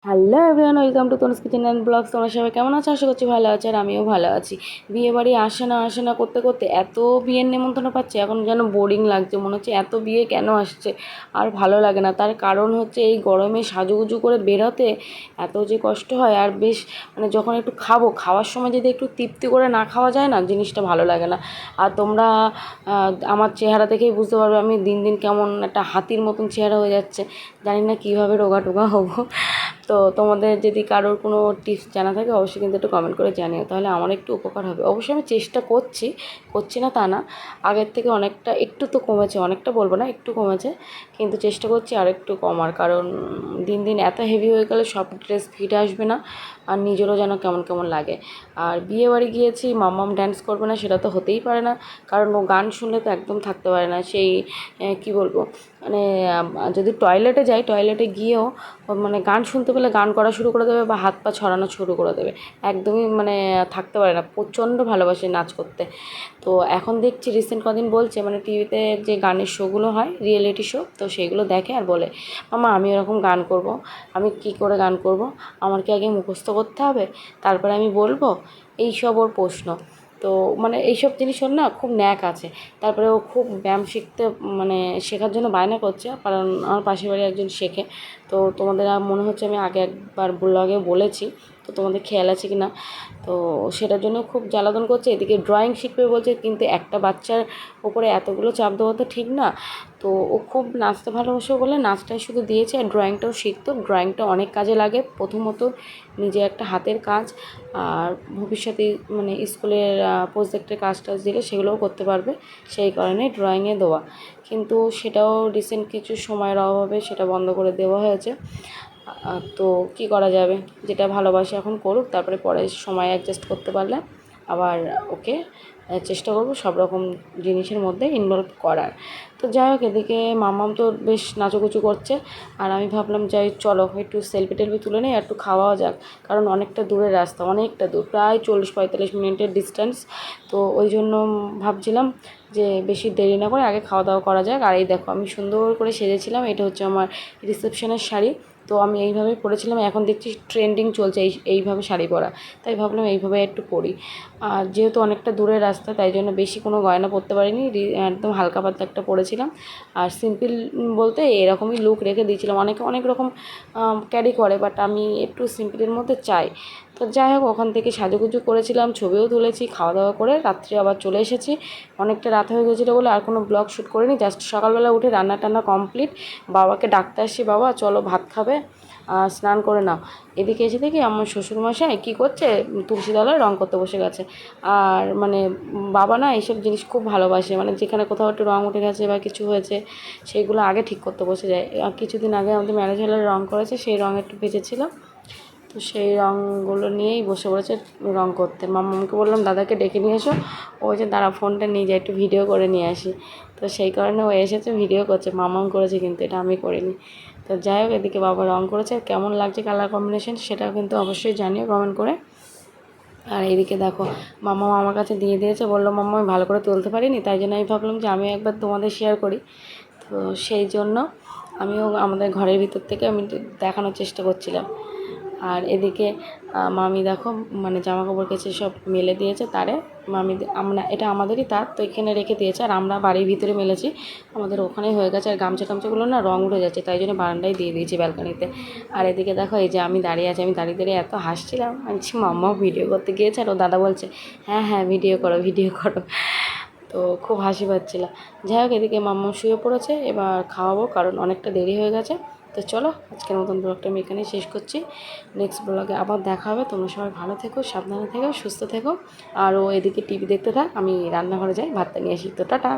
Hello everyone, welcome to Tanuj kitchen and blogs. তোমরা সবাই কেমন আছো? আশা করছি ভালো আছে, আর আমিও ভালো আছি। বিয়ে বাড়ি আসে না করতে করতে এত বিয়ের নেমন্তন্ন পাচ্ছি, এখন যেন বোরিং লাগছে। মনে হচ্ছে এত বিয়ে কেন আসছে, আর ভালো লাগে না। তার কারণ হচ্ছে এই গরমে সাজুগুজু করে বেরোতে এত যে কষ্ট হয়। আর বেশ মানে যখন একটু খাওয়ার সময় যদি একটু তৃপ্তি করে না খাওয়া যায় না, জিনিসটা ভালো লাগে না। আর তোমরা আমার চেহারা দেখেই বুঝতে পারবে আমি দিন দিন কেমন একটা হাতির মতন চেহারা হয়ে যাচ্ছে। জানি না কীভাবে রোগা টোগা হবো। তো তোমাদের যদি কারোর কোনো টিপস জানা থাকে অবশ্যই কিন্তু একটু কমেন্ট করে জানিও, তাহলে আমার একটু উপকার হবে। অবশ্যই আমি চেষ্টা করছি না তা না, আগের থেকে অনেকটা একটু তো কমেছে, অনেকটা বলবো না, একটু কমেছে, কিন্তু চেষ্টা করছি আর একটু কমার। কারণ দিন দিন এত হেভি হয়ে গেলে সব ড্রেস ফিট আসবে না, আর নিজেরও যেন কেমন কেমন লাগে। আর বিয়ে বাড়ি গিয়েছি, মাম্মাম ড্যান্স করবে না সেটা তো হতেই পারে না, কারণ ও গান শুনলে তো একদম থাকতে পারে না। সেই কি বলবো, মানে যদি টয়লেটে যাই, টয়লেটে গিয়েও মানে গান শুনতে পেলে গান করা শুরু করে দেবে বা হাত পা ছড়ানো শুরু করে দেবে। একদমই মানে থাকতে পারে না, প্রচণ্ড ভালোবাসে নাচ করতে। তো এখন দেখছি রিসেন্ট কদিন বলছে, মানে টিভিতে যে গানের শোগুলো হয়, রিয়েলিটি শো, তো সেইগুলো দেখে আর বলে, মামা আমি এরকম গান করব। আমি কি করে গান করব? আমার কি আগে মুখস্থ করতে হবে, তারপরে আমি বলবো? এইসব ওর প্রশ্ন। তো মানে এইসব জিনিস ওর না খুব ন্যাক আছে। তারপরে ও খুব ব্যায়াম শিখতে মানে শেখার জন্য বায়না করছে, কারণ আমার পাশের বাড়ি একজন শেখে। তো তোমাদের মনে হচ্ছে আমি আগে একবার ব্লগে বলেছি, তো তোমাদের খেয়াল আছে কি না। তো সেটার জন্য খুব জ্বালাতন করছে। এদিকে ড্রয়িং শিখবে বলছে, কিন্তু একটা বাচ্চার ওপরে এতগুলো চাপ দেওয়া তো ঠিক না। তো ও খুব নাচতে ভালোবাসে বলে নাচটাই শুধু দিয়েছে, আর ড্রয়িংটাও শিখতো। ড্রয়িংটা অনেক কাজে লাগে, প্রথমত নিজে একটা হাতের কাজ, আর ভবিষ্যতে মানে স্কুলের প্রজেক্টের কাজ টাজ দিলে সেগুলোও করতে পারবে, সেই কারণে ড্রয়িংয়ে দেওয়া। কিন্তু সেটাও রিসেন্ট কিছু সময়ের অভাবে সেটা বন্ধ করে দেওয়া হয়েছে। তো কি করা যাবে, যেটা ভালোবাসে এখন করুক, তারপরে পরে সময় অ্যাডজাস্ট করতে পারলে আবার ওকে চেষ্টা করবো সব রকম জিনিসের মধ্যে ইনভলভ করার। তো যাই হোক, এদিকে মাম্মাম তো বেশ নাচুকুচু করছে, আর আমি ভাবলাম যাই চলো একটু সেলফি টেলফি তুলে নিই, একটু খাওয়াও যাক। কারণ অনেকটা দূরের রাস্তা, অনেকটা দূর, প্রায় 40-45 মিনিটের ডিস্টেন্স। তো ওই জন্য ভাবছিলাম যে বেশি দেরি না করে আগে খাওয়া দাওয়া করা যাক। আর এই দেখো আমি সুন্দর করে সেজেছিলাম, এটা হচ্ছে আমার রিসেপশনের শাড়ি। তো আমি এইভাবেই পরেছিলাম, এখন দেখছি ট্রেন্ডিং চলছে এইভাবে শাড়ি পরা, তাই ভাবলাম এইভাবে একটু পরি। আর যেহেতু অনেকটা দূরের রাস্তা, তাই জন্য বেশি কোনো গয়না পরতে পারিনি, একদম হালকা পাতলা একটা পরেছিলাম। আর সিম্পল বলতে এরকমই লুক রেখে দিয়েছিলাম। অনেকে অনেক রকম ক্যারি করে, বাট আমি একটু সিম্পলের মধ্যে চাই। তো যাই হোক, ওখান থেকে সাজুগুজু করেছিলাম, ছবিও তুলেছি, খাওয়া দাওয়া করে রাত্রে আবার চলে এসেছি। অনেকটা রাত হয়ে গেছিলো বলে আর কোনো ব্লগ শ্যুট করিনি, জাস্ট সকালবেলা উঠে রান্না টান্না কমপ্লিট, বাবাকে ডাকতে আসছি, বাবা চলো ভাত খাবে, স্নান করে নাও। এদিকে এসে দেখি আমার শ্বশুরমশাই কী করছে, তুলসী তলায় রঙ করতে বসে গেছে। আর মানে বাবা না এইসব জিনিস খুব ভালোবাসে, মানে যেখানে কোথাও একটু রঙ উঠে গেছে বা কিছু হয়েছে সেইগুলো আগে ঠিক করতে বসে যায়। কিছুদিন আগে আমাদের ম্যারেজ হলে রঙ করেছে, সেই রঙ একটু ভেজেছিল, তো সেই রঙগুলো নিয়েই বসে পড়েছে রঙ করতে। মাম্মাকে বললাম দাদাকে ডেকে নিয়ে এসো, ও যে দাঁড়া ফোনটা নিয়ে যায় একটু ভিডিও করে নিয়ে আসি। তো সেই কারণে ও এসেছে, ভিডিও করছে। মাম্মাম করেছে কিন্তু এটা আমি করিনি। তো যাই হোক, এদিকে বাবা রঙ করেছে, কেমন লাগছে কালার কম্বিনেশন সেটাও কিন্তু অবশ্যই জানিও কমেন্ট করে। আর এইদিকে দেখো মাম্মা আমার কাছে দিয়ে দিয়েছে, বললো মাম্মা আমি ভালো করে তুলতে পারিনি, তাই জন্য আমি ভাবলাম যে আমি একবার তোমাদের শেয়ার করি। তো সেই জন্য আমিও আমাদের ঘরের ভিতর থেকে আমি দেখানোর চেষ্টা করছিলাম। আর এদিকে মামি দেখো মানে জামা কাপড় কেচে সব মেলে দিয়েছে তারে। মামি আমরা এটা আমাদেরই তার, তো এখানে রেখে দিয়েছে, আর আমরা বাড়ির ভিতরে মেলেছি, আমাদের ওখানেই হয়ে গেছে। আর গামছা টামছাগুলো না রঙ উঠে যাচ্ছে, তাই জন্য বারান্দায় দিয়ে দিয়েছি, ব্যালকানিতে। আর এদিকে দেখো এই যে আমি দাঁড়িয়ে আছি, আমি দাঁড়িয়ে দাঁড়িয়ে এত হাসছিলাম, আমি মাম্মাও ভিডিও করতে গিয়েছে, আর ও দাদা বলছে হ্যাঁ হ্যাঁ ভিডিও করো ভিডিও করো। তো খুব হাসি পাচ্ছিল। যাই হোক, এদিকে মাম্মা শুয়ে পড়েছে, এবার খাওয়াবো কারণ অনেকটা দেরি হয়ে গেছে। তো চলো আজকের মতন ব্লগটা আমি এখানেই শেষ করছি, নেক্সট ব্লগে আবার দেখা হবে। তোমরা সবাই ভালো থেকো, সাবধানে থেকো, সুস্থ থেকো। আর ও এদিকে টিভি দেখতে থাক, আমি রান্নাঘরে যাই, ভাতটা নিয়ে আসি। তো টাটা।